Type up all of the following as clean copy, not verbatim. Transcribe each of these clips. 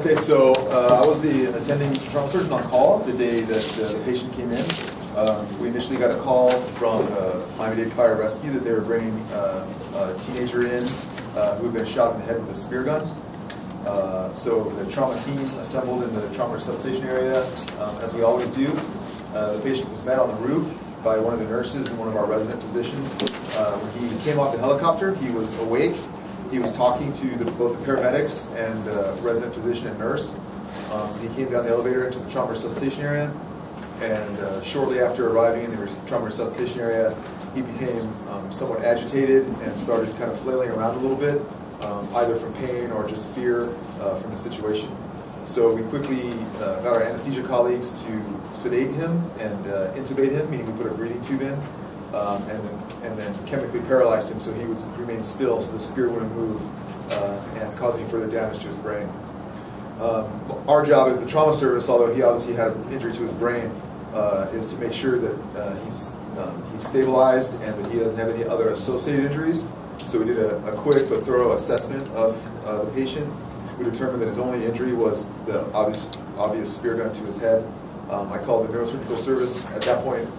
Okay, so I was the attending trauma surgeon on call the day that the patient came in. We initially got a call from Miami-Dade Fire Rescue that they were bringing a teenager in who had been shot in the head with a spear gun. So the trauma team assembled in the trauma resuscitation area, as we always do. The patient was met on the roof by one of the nurses and one of our resident physicians. When he came off the helicopter, he was awake. He was talking to both the paramedics and resident physician and nurse. He came down the elevator into the trauma resuscitation area, and shortly after arriving in the trauma resuscitation area, he became somewhat agitated and started kind of flailing around a little bit, either from pain or just fear from the situation. So we quickly got our anesthesia colleagues to sedate him and intubate him, meaning we put a breathing tube in, and then chemically paralyzed him so he would remain still so the spear wouldn't move and cause any further damage to his brain. Our job as the trauma service, although he obviously had an injury to his brain, is to make sure that he's stabilized and that he doesn't have any other associated injuries. So we did a quick but thorough assessment of the patient. We determined that his only injury was the obvious spear gun to his head. I called the neurosurgical service at that point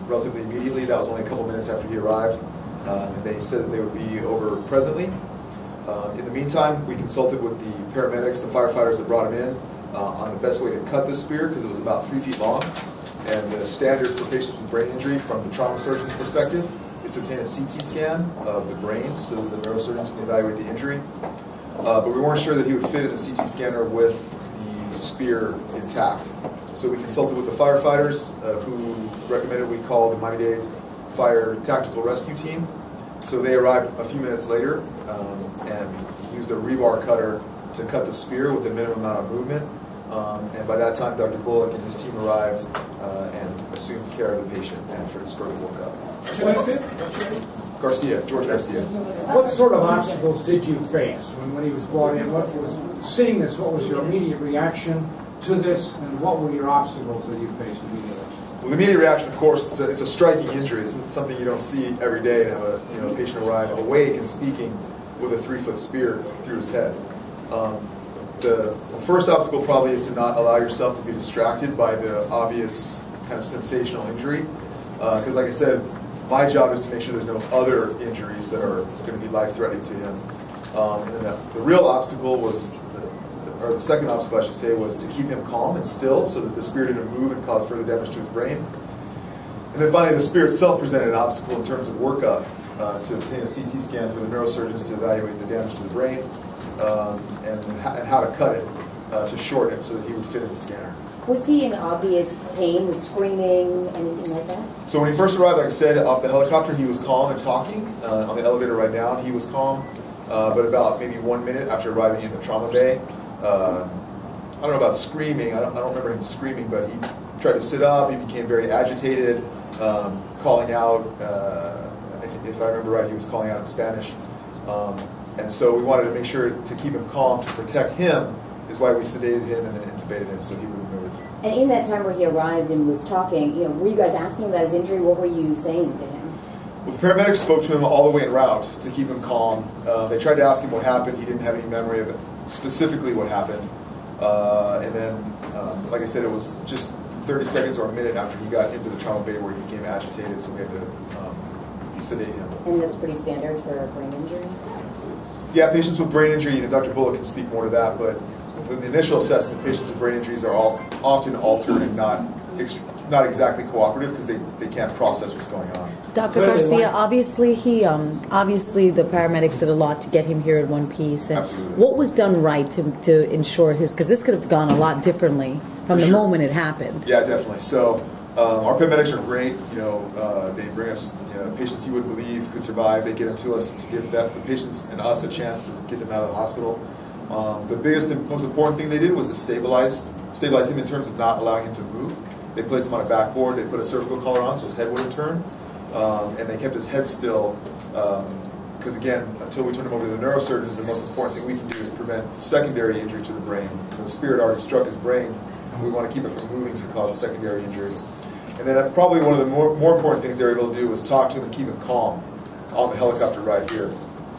relatively immediately. That was only a couple minutes after he arrived. And they said that they would be over presently. In the meantime, we consulted with the paramedics, the firefighters that brought him in, on the best way to cut this spear because it was about 3 feet long. And the standard for patients with brain injury from the trauma surgeon's perspective is to obtain a CT scan of the brain so that the neurosurgeons can evaluate the injury. But we weren't sure that he would fit in the CT scanner with the spear intact. So we consulted with the firefighters who recommended we call the Miami-Dade Fire Tactical Rescue Team. So they arrived a few minutes later and used a rebar cutter to cut the spear with a minimum amount of movement. And by that time, Dr. Bullock and his team arrived and assumed care of the patient and further woke up. Garcia, George Garcia. What sort of obstacles did you face when he was brought in? Seeing this, what was your immediate reaction to this, and what were your obstacles that you faced immediately? Well, the immediate reaction, of course, it's a striking injury. It's something you don't see every day to have a patient arrive awake and speaking with a 3-foot spear through his head. The first obstacle probably is to not allow yourself to be distracted by the obvious kind of sensational injury. Because like I said, my job is to make sure there's no other injuries that are going to be life-threatening to him. And then the real obstacle was, or the second obstacle I should say, was to keep him calm and still so that the spear didn't move and cause further damage to his brain. And then finally, the spear itself presented an obstacle in terms of workup to obtain a CT scan for the neurosurgeons to evaluate the damage to the brain and how to cut it to shorten it so that he would fit in the scanner. Was he in obvious pain, screaming, anything like that? So when he first arrived, like I said, off the helicopter, he was calm and talking. On the elevator right down, he was calm. But about maybe 1 minute after arriving in the trauma bay, I don't know about screaming. I don't remember him screaming, but he tried to sit up. He became very agitated, calling out. If I remember right, he was calling out in Spanish. And so we wanted to make sure to keep him calm, to protect him, is why we sedated him and then intubated him so he wouldn't move. And in that time where he arrived and was talking, were you guys asking about his injury? What were you saying to him? Well, the paramedics spoke to him all the way en route to keep him calm. They tried to ask him what happened. He didn't have any memory of it, specifically what happened. And then, like I said, it was just 30 seconds or a minute after he got into the trauma bay where he became agitated, so we had to sedate him. And that's pretty standard for a brain injury? Yeah, patients with brain injury, Dr. Bullock can speak more to that, but with the initial assessment, patients with brain injuries are often altered and not exactly cooperative because they can't process what's going on. Dr. Garcia, obviously obviously the paramedics did a lot to get him here in one piece. And absolutely. What was done right to ensure his, because this could have gone a lot differently from the moment it happened. Yeah, definitely. So our paramedics are great. They bring us patients you wouldn't believe could survive. They get them to us to give the patients and us a chance to get them out of the hospital. The biggest and most important thing they did was to stabilize him in terms of not allowing him to move. They placed him on a backboard. They put a cervical collar on so his head wouldn't turn, and they kept his head still. Because again, until we turn him over to the neurosurgeons, the most important thing we can do is prevent secondary injury to the brain. The spear had already struck his brain, and we want to keep it from moving to cause secondary injury. And then probably one of the more important things they were able to do was talk to him and keep him calm on the helicopter ride here.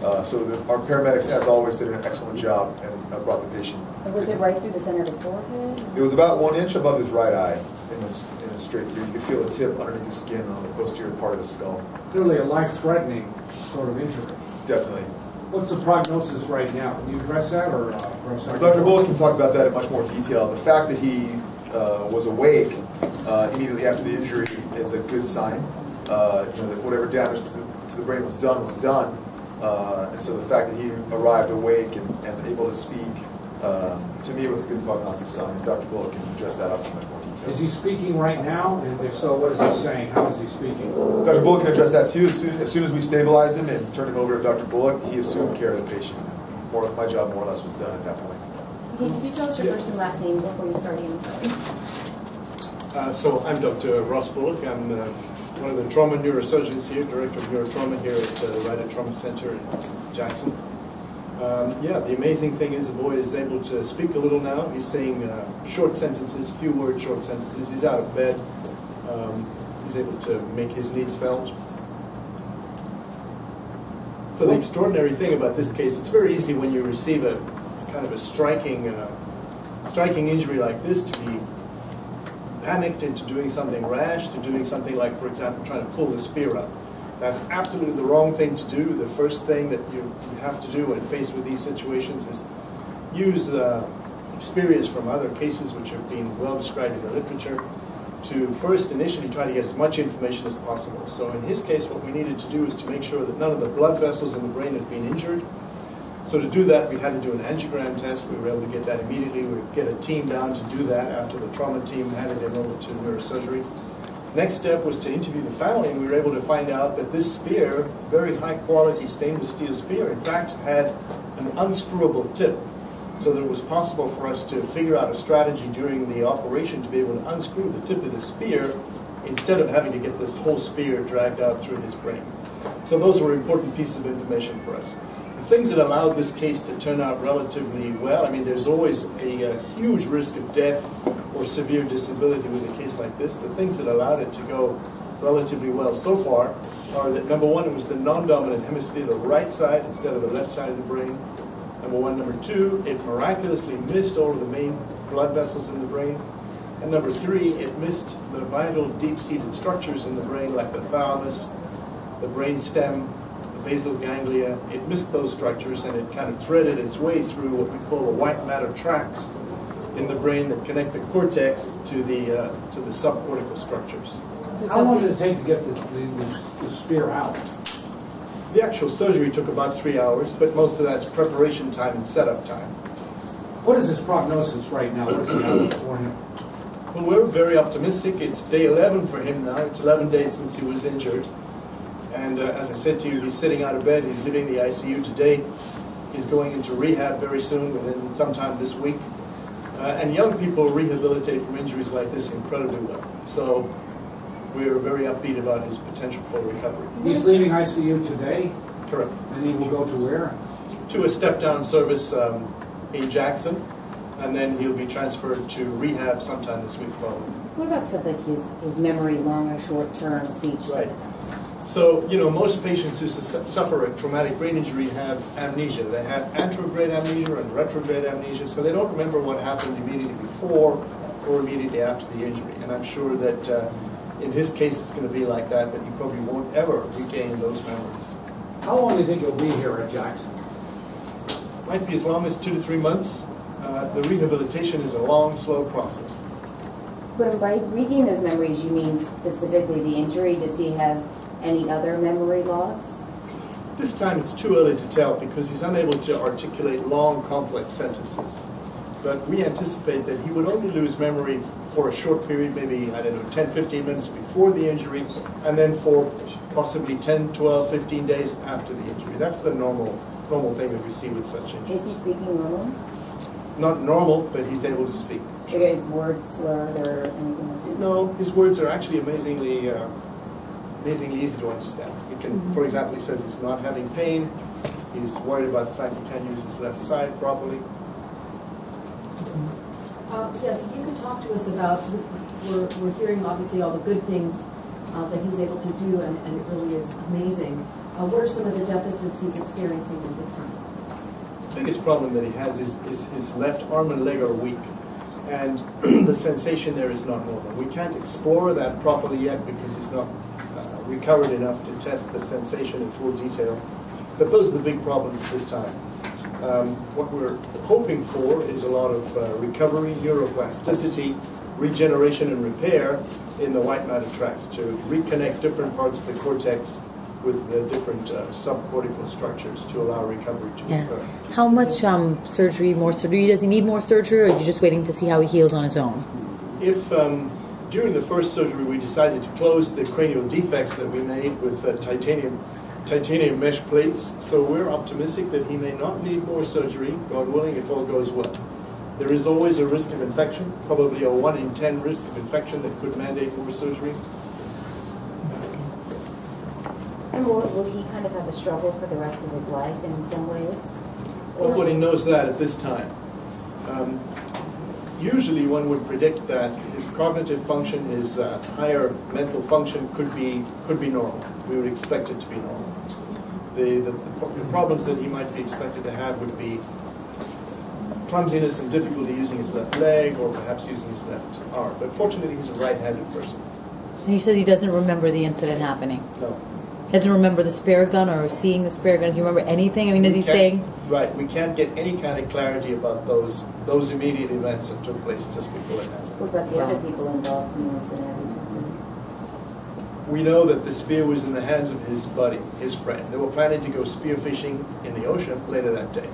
Our paramedics, as always, did an excellent job and brought the patient. And was it right through the center of his forehead? It was about 1 inch above his right eye, and then straight through. You could feel the tip underneath the skin on the posterior part of his skull. Clearly a life-threatening sort of injury. Definitely. What's the prognosis right now? Can you address that, or Professor? Dr. Bullock can talk about that in much more detail. The fact that he was awake immediately after the injury is a good sign. That whatever damage to the brain was done was done. And so the fact that he arrived awake and able to speak, to me, was a good prognostic sign. Dr. Bullock can address that out in much more detail. Is he speaking right now? And if so, what is he saying? How is he speaking? Dr. Bullock can address that too. As soon as we stabilized him and turned him over to Dr. Bullock, he assumed care of the patient. My job more or less was done at that point. Okay, can you tell us your first and last name before you start answering? So I'm Dr. Ross Bullock. I'm one of the trauma neurosurgeons here, director of neurotrauma here at the Ryder Trauma Center in Jackson. The amazing thing is the boy is able to speak a little now. He's saying short sentences, few word short sentences. He's out of bed. He's able to make his needs felt. So the extraordinary thing about this case, it's very easy when you receive a kind of a striking injury like this to be panicked into doing something rash, to doing something like, for example, trying to pull the spear up. That's absolutely the wrong thing to do. The first thing that you have to do when faced with these situations is use experience from other cases which have been well described in the literature to first initially try to get as much information as possible. So in his case, what we needed to do is to make sure that none of the blood vessels in the brain had been injured. So to do that, we had to do an angiogram test. We were able to get that immediately. We would get a team down to do that after the trauma team handed him over to neurosurgery. Next step was to interview the family, and we were able to find out that this spear, very high quality stainless steel spear, in fact had an unscrewable tip. So that it was possible for us to figure out a strategy during the operation to be able to unscrew the tip of the spear instead of having to get this whole spear dragged out through his brain. So those were important pieces of information for us. The things that allowed this case to turn out relatively well, I mean, there's always a huge risk of death or severe disability with a case like this. The things that allowed it to go relatively well so far are that, number one, it was the non-dominant hemisphere, the right side instead of the left side of the brain. Number one. Number two, it miraculously missed all of the main blood vessels in the brain. And number three, it missed the vital deep-seated structures in the brain like the thalamus, the brain stem, the basal ganglia. It missed those structures, and it kind of threaded its way through what we call the white matter tracts in the brain that connect the cortex to the subcortical structures. So how long did it take to get the spear out? The actual surgery took about 3 hours, but most of that's preparation time and setup time. What is his prognosis right now? What is the outlook for him? Well, we're very optimistic. It's day 11 for him now. It's 11 days since he was injured. And as I said to you, he's sitting out of bed. He's leaving the ICU today. He's going into rehab very soon, within sometime this week. And young people rehabilitate from injuries like this incredibly well. So we're very upbeat about his potential for recovery. He's leaving ICU today? Correct. And he will go to where? To a step-down service in Jackson, and then he'll be transferred to rehab sometime this week probably. What about stuff like his memory, long or short-term speech? Right. So, you know, most patients who suffer a traumatic brain injury have amnesia. They have anterograde amnesia and retrograde amnesia, so they don't remember what happened immediately before or immediately after the injury. And I'm sure that in his case it's going to be like that he probably won't ever regain those memories. How long do you think you'll be here at Jackson? Might be as long as 2 to 3 months. The rehabilitation is a long, slow process. But by regain those memories, you mean specifically the injury? Does he have any other memory loss? This time it's too early to tell because he's unable to articulate long, complex sentences. But we anticipate that he would only lose memory for a short period, maybe, I don't know, 10, 15 minutes before the injury, and then for possibly 10, 12, 15 days after the injury. That's the normal thing that we see with such injuries. Is he speaking normally? Not normal, but he's able to speak. Are his words slurred or anything like that? No, his words are actually amazingly easy to understand. He can, for example, he says he's not having pain. He's worried about the fact he can't use his left side properly. Yes, if you could talk to us about, we're hearing obviously all the good things that he's able to do, and it really is amazing. What are some of the deficits he's experiencing at this time? The biggest problem that he has is his left arm and leg are weak, and the sensation there is not normal. We can't explore that properly yet because he's not recovered enough to test the sensation in full detail. But those are the big problems at this time. What we're hoping for is a lot of recovery, neuroplasticity, regeneration and repair in the white matter tracts to reconnect different parts of the cortex with the different subcortical structures to allow recovery to occur. How much surgery, more surgery? Does he need more surgery, or are you just waiting to see how he heals on his own? If during the first surgery we decided to close the cranial defects that we made with titanium mesh plates, so we're optimistic that he may not need more surgery, God willing, if all goes well. There is always a risk of infection, probably a 1 in 10 risk of infection that could mandate more surgery. And will he kind of have a struggle for the rest of his life in some ways? Nobody knows that at this time. Usually one would predict that his cognitive function, his higher mental function could be normal. We would expect it to be normal. The problems that he might be expected to have would be clumsiness and difficulty using his left leg or perhaps using his left arm. But fortunately he's a right-handed person. And he says he doesn't remember the incident happening. No. He doesn't remember the spare gun or seeing the spare gun. Does he remember anything? I mean, is he saying? Right. We can't get any kind of clarity about those immediate events that took place just before it happened. What about the other people involved in the incident? We know that the spear was in the hands of his buddy, his friend. They were planning to go spear fishing in the ocean later that day.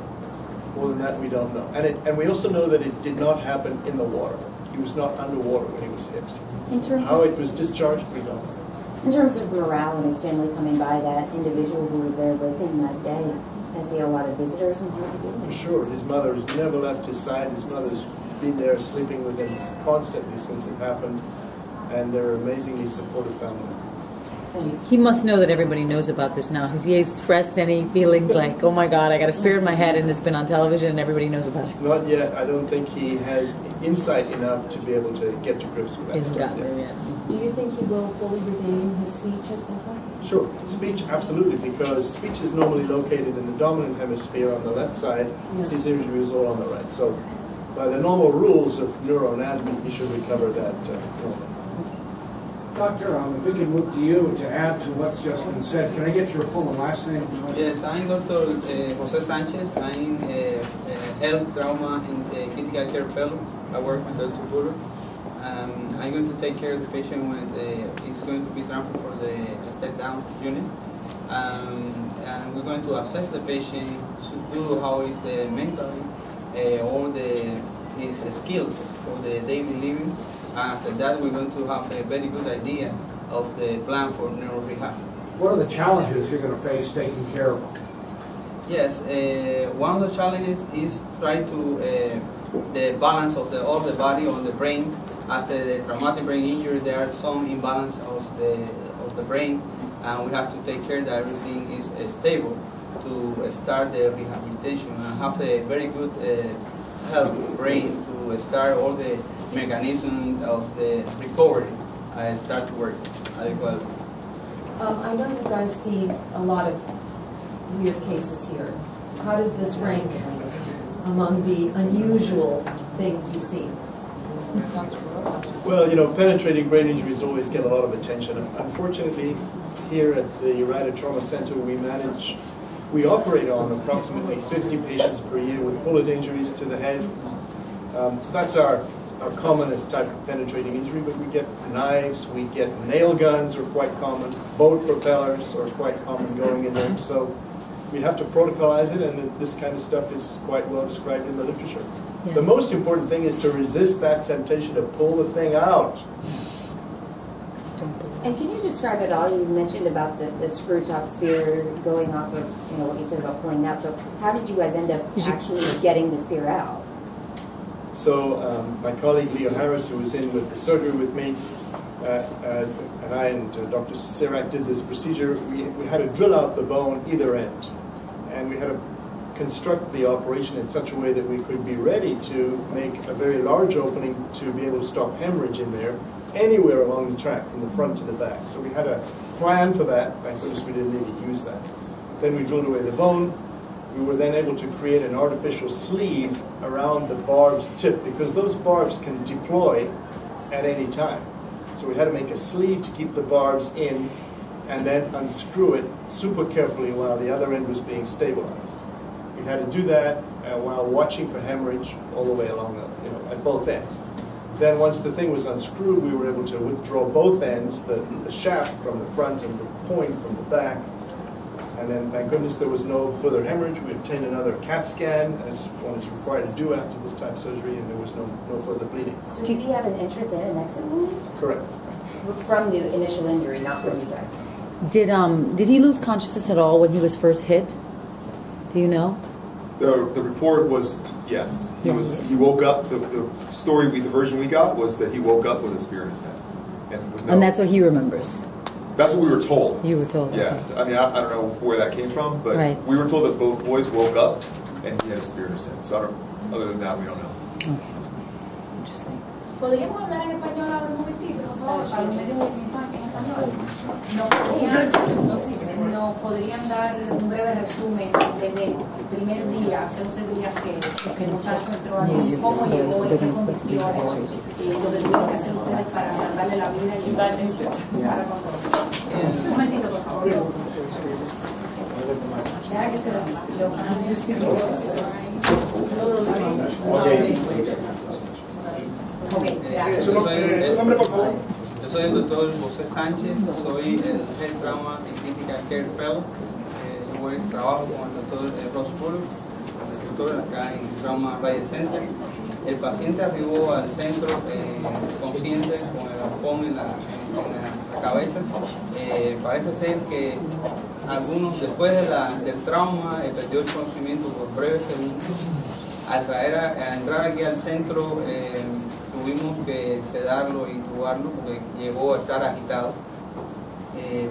More than that, we don't know. And we also know that it did not happen in the water. He was not underwater when he was hit. How it was discharged, we don't know. In terms of morale and his family coming by, that individual who was there with him that day, has he a lot of visitors and For sure. His mother has never left his side. His mother's been there sleeping with him constantly since it happened. And they're an amazingly supportive family. He must know that everybody knows about this now. Has he expressed any feelings like, oh my God, I got a spear in my head and it's been on television and everybody knows about it? Not yet. I don't think he has insight enough to be able to get to grips with that. He hasn't gotten there yet. Do you think he will fully regain his speech at some point? Sure. Speech, absolutely, because speech is normally located in the dominant hemisphere on the left side. Yeah. His injury is all on the right. So by the normal rules of neuroanatomy, he should recover that normally. Doctor, if we can move to you to add to what's just been said, can I get your full and last name? Yes, I'm Dr. Jose Sanchez. I'm a health trauma and critical care fellow. I work with Dr. Burro. I'm going to take care of the patient when he's going to be transferred for the step-down unit. And we're going to assess the patient to do how is the mentally, all his skills for the daily living. After that, we're going to have a very good idea of the plan for neuro rehab. What are the challenges you're going to face taking care of them? Yes, one of the challenges is try to the balance of all the body on the brain. After the traumatic brain injury, there are some imbalance of the brain, and we have to take care that everything is stable to start the rehabilitation and have a very good health brain to start all the mechanism of the recovery start to work adequately. I know you guys see a lot of weird cases here. How does this rank among the unusual things you've seen? Well, you know, penetrating brain injuries always get a lot of attention. Unfortunately, here at the Uriah Trauma Center, we operate on approximately 50 patients per year with bullet injuries to the head. So that's our commonest type of penetrating injury, but we get knives, we get nail guns are quite common, boat propellers are quite common going in there. So we have to protocolize it, and this kind of stuff is quite well described in the literature. Yeah. The most important thing is to resist that temptation to pull the thing out. And can you describe it all? You mentioned about the screw top spear going off of, what you said about pulling out. So how did you guys end up actually getting the spear out? So my colleague Leo Harris, who was in with the surgery with me, and I and Dr. Sirac did this procedure. We had to drill out the bone either end, and we had to construct the operation in such a way that we could be ready to make a very large opening to be able to stop hemorrhage in there anywhere along the track from the front to the back. So we had a plan for that. Thank goodness we didn't need to use that. Then we drilled away the bone. We were then able to create an artificial sleeve around the barb's tip because those barbs can deploy at any time. So we had to make a sleeve to keep the barbs in and then unscrew it super carefully while the other end was being stabilized. We had to do that while watching for hemorrhage all the way along, at both ends. Then once the thing was unscrewed, we were able to withdraw both ends, the shaft from the front and the point from the back. And then, thank goodness, there was no further hemorrhage. We obtained another CAT scan, as one is required to do after this type of surgery, and there was no further bleeding. So did he have an entrance and an exit wound? Correct. From the initial injury, not from you guys? Did he lose consciousness at all when he was first hit? Do you know? The report was yes. He woke up. The version we got was that he woke up with a spear in his head, and that's what he remembers. That's what we were told. You were told. Yeah, okay. I mean, I don't know where that came from, but right. We were told that both boys woke up and he had a spear in his head. So other than that, we don't know. Okay. Interesting. ¿Podríamos hablar en español ahora un momentito, por favor? Para los medios en español. ¿Nos podrían dar un breve resumen desde el primer día, hace 11 días que el muchacho entró aquí, cómo llegó, en qué condiciones, lo que tuvieron que hacer ustedes para salvarle la vida y darle para control? Un momentito, por favor. Deja que se Yo soy el doctor José Sánchez, soy el Head Trauma y Critical Care Fellow. Yo trabajo con el doctor Ross Fuller, el doctor acá en Trauma Valle Center. El paciente arribó al centro consciente con el arpón en la cabeza. Parece ser que algunos, después del trauma, perdió el conocimiento por breves segundos. Al entrar aquí al centro, tuvimos que sedarlo y intubarlo porque llegó a estar agitado.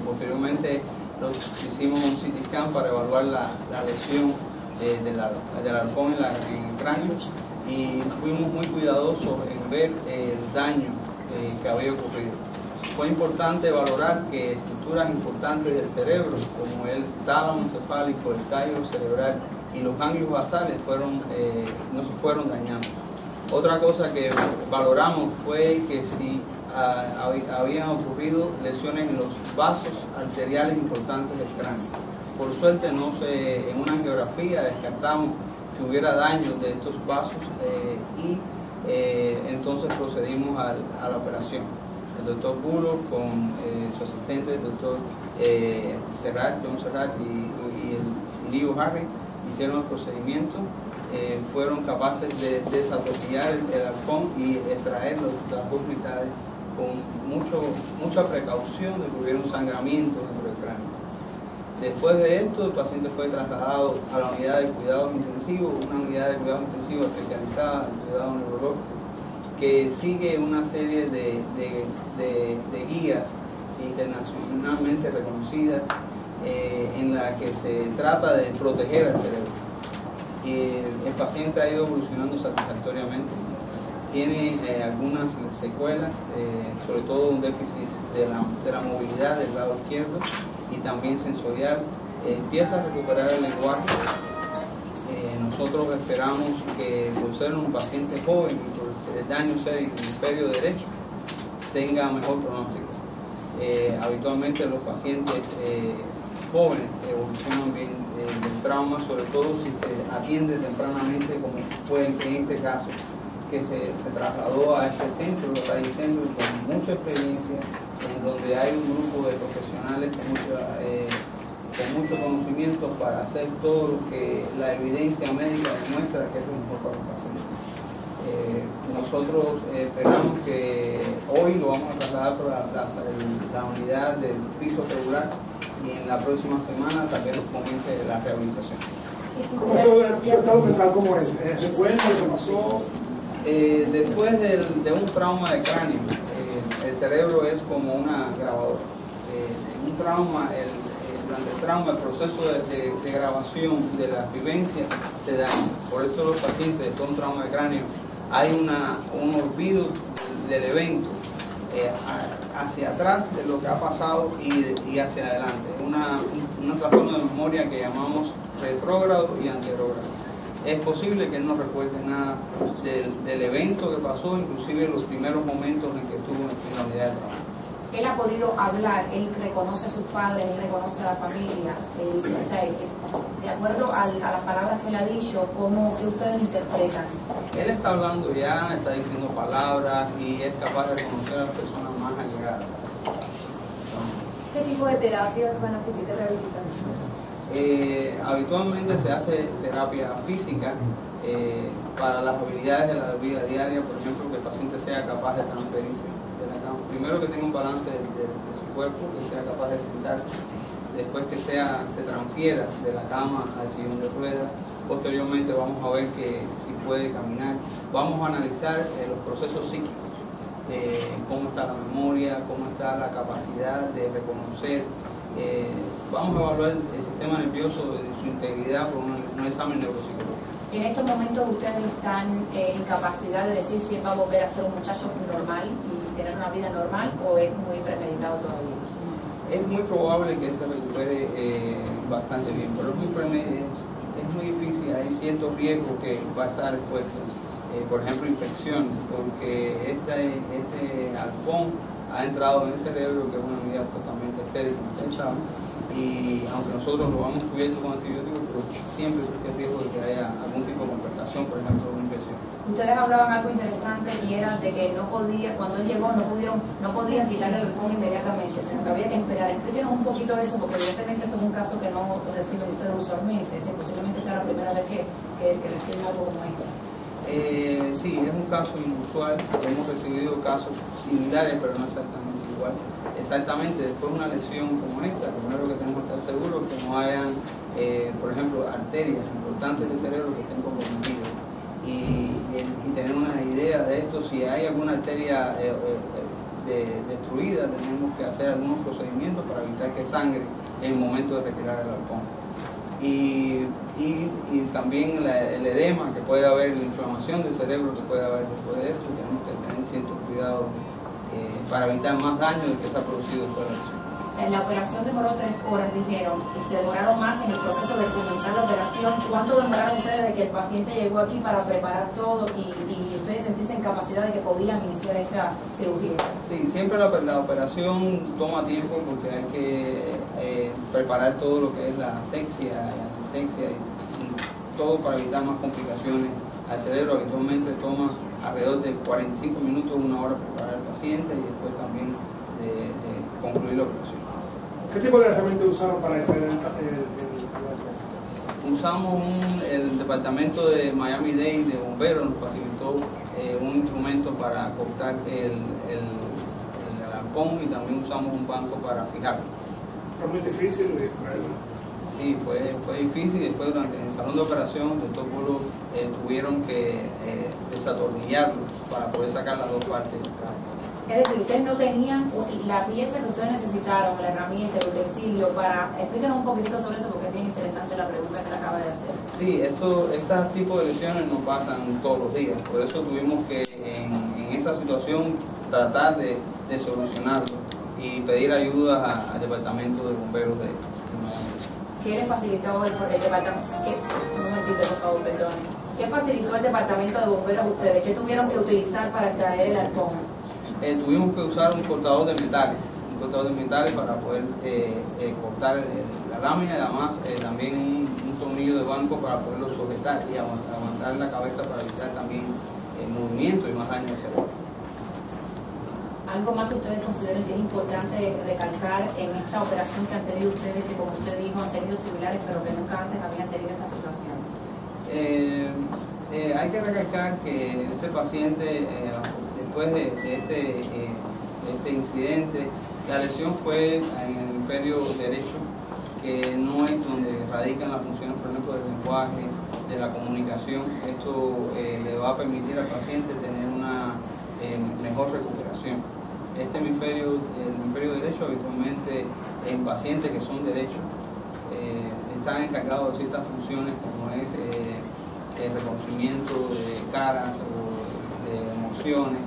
Posteriormente hicimos un CT scan para evaluar la lesión del arpón en el cráneo y fuimos muy cuidadosos en ver el daño que había ocurrido. Fue importante valorar que estructuras importantes del cerebro, como el tálamo encefálico, el tallo cerebral y los ganglios basales no se fueron dañando. Otra cosa que valoramos fue que si habían ocurrido lesiones en los vasos arteriales importantes del cráneo. Por suerte en una angiografía descartamos que hubiera daño de estos vasos y entonces procedimos a la operación. El doctor Buller con su asistente, el doctor John Serrat y el Leo Harry hicieron el procedimiento, fueron capaces de desatornillar el arpón y extraer las dos mitades con mucha precaución de que hubiera un sangramiento dentro del cráneo. Después de esto, el paciente fue trasladado a la unidad de cuidados intensivos, una unidad de cuidados intensivos especializada en cuidado neurológico, que sigue una serie de guías internacionalmente reconocidas en la que se trata de proteger al cerebro. El paciente ha ido evolucionando satisfactoriamente, tiene algunas secuelas, sobre todo un déficit de la movilidad del lado izquierdo y también sensorial, empieza a recuperar el lenguaje. Nosotros esperamos que por ser un paciente joven y por el daño ser en el hemisferio derecho tenga mejor pronóstico. Habitualmente los pacientes jóvenes evolucionan bien del trauma, sobre todo si se atiende tempranamente, como fue en este caso, que se trasladó a este centro, los Valle Centro, con mucha experiencia, en donde hay un grupo de profesionales con mucho conocimiento para hacer todo lo que la evidencia médica demuestra que es lo mejor para los pacientes. Nosotros esperamos que hoy lo vamos a trasladar por la unidad del piso regular y en la próxima semana también comience la rehabilitación. ¿Su estado mental cómo es? ¿Se cuenta? ¿Se pasó? Después de un trauma de cráneo, el cerebro es como una grabadora. Un trauma, durante el trauma, el proceso de grabación de las vivencias se daña. Por eso los pacientes después de un trauma de cráneo hay un olvido del evento hacia atrás de lo que ha pasado y hacia adelante. Un trastorno de memoria que llamamos retrógrado y anterógrado. Es posible que él no recuerde nada del evento que pasó, inclusive los primeros momentos en que estuvo en la unidad de trabajo. Él ha podido hablar, él reconoce a sus padres, él reconoce a la familia, o sea, de acuerdo a las palabras que él ha dicho, ¿cómo que ustedes interpretan? Él está hablando ya, está diciendo palabras y es capaz de reconocer a las personas más allegadas. ¿Qué tipo de terapia van a seguir de rehabilitación? Habitualmente se hace terapia física para las habilidades de la vida diaria, por ejemplo, que el paciente sea capaz de transferirse de la cama. Primero que tenga un balance de su cuerpo, que sea capaz de sentarse, después que se transfiera de la cama al sillón de ruedas. Posteriormente vamos a ver que si puede caminar. Vamos a analizar los procesos psíquicos, cómo está la memoria, cómo está la capacidad de reconocer. Vamos a evaluar el sistema nervioso de su integridad por un examen neuropsicológico. En estos momentos ustedes están en capacidad de decir si él va a volver a ser un muchacho normal y tener una vida normal, o es muy premeditado todavía. Es muy probable que se recupere bastante bien, pero es muy difícil, hay ciertos riesgos que va a estar expuesto, por ejemplo infección, porque este arpón ha entrado en el cerebro, que es una unidad totalmente estéril, y aunque nosotros lo hemos cubierto con antibióticos, pero siempre existe el riesgo de que haya algún tipo de complicación, por ejemplo una infección. Ustedes hablaban algo interesante y era de que no podía, cuando él llegó no podían quitarle el arpón inmediatamente, sino que había que esperar. Explíquenos un poquito de eso, porque evidentemente esto es un caso que no reciben ustedes usualmente, posiblemente sea la primera vez que reciben algo como esto. Sí, es un caso inusual, hemos recibido casos similares, pero no exactamente igual. Exactamente, después de una lesión como esta, lo primero que tenemos que estar seguros es que no hayan, por ejemplo, arterias importantes del cerebro que estén comprometidas. Y tener una idea de esto, si hay alguna arteria destruida, tenemos que hacer algunos procedimientos para evitar que sangre en el momento de retirar el arpón. Y también el edema que puede haber, la inflamación del cerebro que puede haber después de esto, tenemos que tener ciertos cuidados para evitar más daño del que se ha producido después de eso. La operación demoró 3 horas, dijeron, y se demoraron más en el proceso de comenzar la operación. ¿Cuánto demoraron ustedes de que el paciente llegó aquí para preparar todo y ustedes sentirse en capacidad de que podían iniciar esta cirugía? Sí, siempre la operación toma tiempo porque hay que preparar todo lo que es la asexia y antisexia y todo para evitar más complicaciones al cerebro. Habitualmente toma alrededor de 45 minutos, 1 hora preparar al paciente y después también de concluir la operación. ¿Qué tipo de herramienta usaron para el Usamos el departamento de Miami-Dade de bomberos, nos facilitó un instrumento para cortar el arpón y también usamos un banco para fijarlo. ¿Fue muy difícil? Sí, fue difícil. Después durante el salón de operación de Topolo tuvieron que desatornillarlo para poder sacar las dos partes del carro. Es decir, ustedes no tenían la pieza que ustedes necesitaron, la herramienta, el utensilio, para... Explícanos un poquitito sobre eso porque es bien interesante la pregunta que le acaba de hacer. Sí, estos tipos de lesiones no pasan todos los días, por eso tuvimos que en esa situación tratar de solucionarlo y pedir ayuda al departamento de bomberos de Miami. ¿Qué le facilitó el departamento? Un momentito, por favor, perdone. ¿Qué facilitó el departamento de bomberos a ustedes? ¿Qué tuvieron que utilizar para extraer el arpón? Tuvimos que usar un cortador de metales para poder cortar la lámina y además también un tornillo de banco para poderlo sujetar y aguantar la cabeza para evitar también el movimiento y más daño al cerebro. Algo más que ustedes consideren que es importante recalcar en esta operación que han tenido ustedes, que como usted dijo han tenido similares pero que nunca antes habían tenido esta situación. Hay que recalcar que este paciente después de este incidente, la lesión fue en el hemisferio derecho, que no es donde radican las funciones, por ejemplo, del lenguaje, de la comunicación. Esto le va a permitir al paciente tener una mejor recuperación. Este hemisferio, el hemisferio derecho, habitualmente en pacientes que son derechos, están encargados de ciertas funciones como es el reconocimiento de caras o de emociones.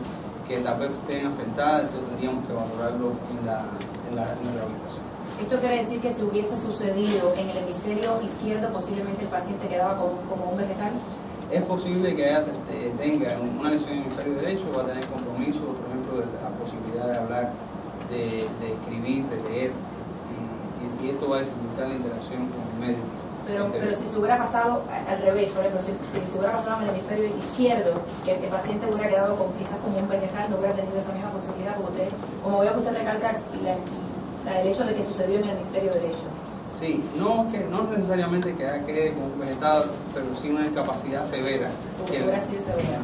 que tal vez estén afectadas, entonces tendríamos que valorarlo en la rehabilitación. Esto quiere decir que si hubiese sucedido en el hemisferio izquierdo, posiblemente el paciente quedaba como un vegetal. Es posible que ella tenga una lesión en el hemisferio derecho, va a tener compromiso, por ejemplo, de la posibilidad de hablar, de escribir, de leer, y esto va a dificultar la interacción con el médico. Pero si se hubiera pasado al revés, por ejemplo, si se hubiera pasado en el hemisferio izquierdo, que el paciente hubiera quedado quizás como un vegetal, no hubiera tenido esa misma posibilidad, porque usted, como veo que usted recalca el hecho de que sucedió en el hemisferio derecho. Sí, no necesariamente que quede como un vegetal, pero sí una discapacidad severa. Que hubiera sido severa.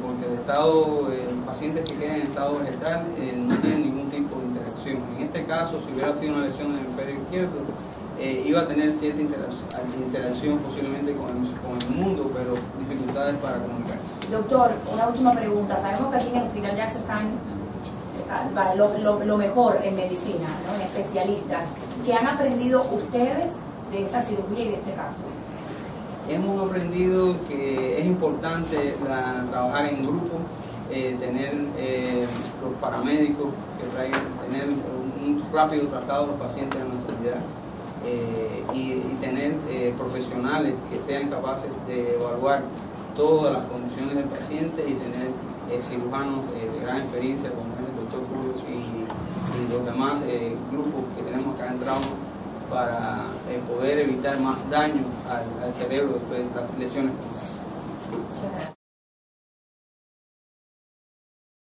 Porque los pacientes que quedan en estado vegetal no tienen ningún tipo de interacción. En este caso, si hubiera sido una lesión en el hemisferio izquierdo, iba a tener cierta interacción posiblemente con el mundo, pero dificultades para comunicarse. Doctor, una última pregunta. Sabemos que aquí en el Hospital Jackson está lo mejor en medicina, ¿no? En especialistas. ¿Qué han aprendido ustedes de esta cirugía y de este caso? Hemos aprendido que es importante trabajar en grupo, tener los paramédicos que traigan, tener un rápido tratado de los pacientes de nuestra unidad. Y tener profesionales que sean capaces de evaluar todas las condiciones del paciente y tener cirujanos de gran experiencia como es el doctor Cruz y los demás grupos que tenemos acá en trauma para poder evitar más daño al cerebro después de las lesiones. Muchas gracias.